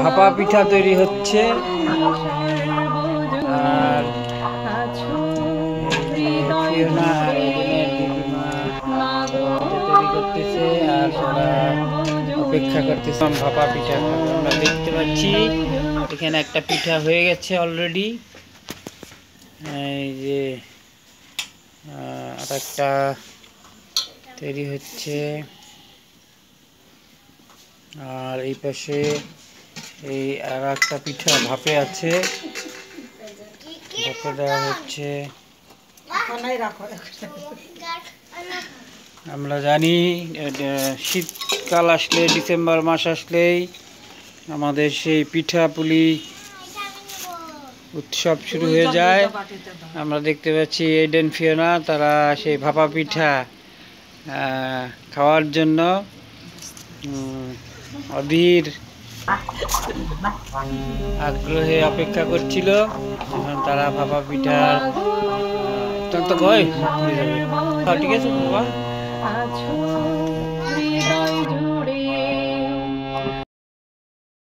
ভাপা পিঠা তৈরি হচ্ছে। আর ফিওনা আর এডেনের দিদিমা পিঠা তৈরি করতেছে, আর ওরা অপেক্ষা করতেছে ভাপা পিঠা খাবে। আমরা দেখতে পাচ্ছি এখানে একটা পিঠা হয়ে গেছে অলরেডি। এই যে আর একটা তৈরি হচ্ছে। আর এই পাশে এই আর একটা পিঠা ভাপে আছে, ভাপে দেওয়া হচ্ছে। আমরা জানি শীতকাল আসলে, ডিসেম্বর মাস আসলেই আমাদের সেই পিঠাপুলি উৎসব শুরু হয়ে যায়। আমরা দেখতে পাচ্ছি এডেন ফিওনা তারা সেই ভাপা পিঠা খাওয়ার জন্য অধীর আগ্রহে অপেক্ষা করছিল। এখন তারা ভাপা পিঠা তো কয় ঠিক আছে বাবা।